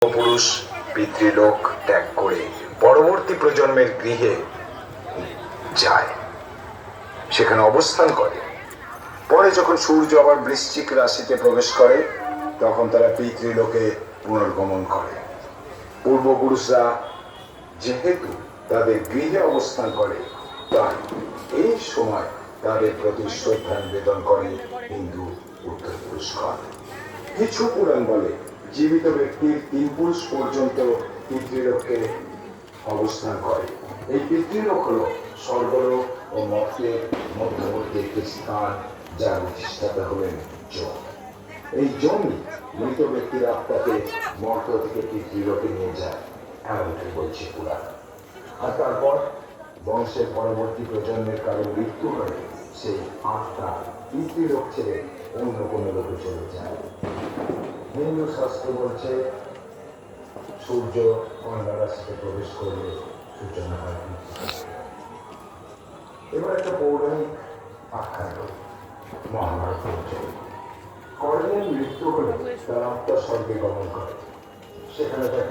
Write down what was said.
পুরুষ পিতৃলোক ত্যাগ করে পরবর্তী প্রজন্মের গৃহে যায়, সেখানে অবস্থান করে। পরে যখন সূর্য আবার বৃশ্চিক রাশিতে প্রবেশ করে তখন তারা পিতৃলোকে পুনর্গমন করে। পূর্বপুরুষরা যেহেতু তাদের গৃহে অবস্থান করে, তাই এই সময় তাদের প্রতি শ্রদ্ধা নিবেদন করে হিন্দু উত্তরপুরুষগণ। কিছু পুরাণ বলে জীবিত ব্যক্তির 3 পুরুষ পর্যন্ত পিতৃলোকে অবস্থান করে। এই পিতৃলোক হল স্বর্গলোক ও মর্তের মধ্যবর্তী একটি স্থান, যার অধিষ্ঠাতা হলেন যম। এই জমই মৃত ব্যক্তির আত্মাকে মর্ত থেকে পিতৃলোকে নিয়ে যায়, এমনটাই বলছে পুরাণ। আর তারপর বংশের পরবর্তী প্রজন্মের কারো মৃত্যু হলে সেই আত্মা পিতৃলোক ছেড়ে অন্য কোনো লোকে চলে যায়। হিন্দু শাস্ত্র বলছে সূর্য কন্যা রাশিতে প্রবেশ করলে সূচনা হয়। এবার একটা পৌরাণিক আখ্যান করি। মহাভারত কর্ণের মৃত্যু হলে তার আত্মা স্বর্গে গমন করে, সেখানে তাকে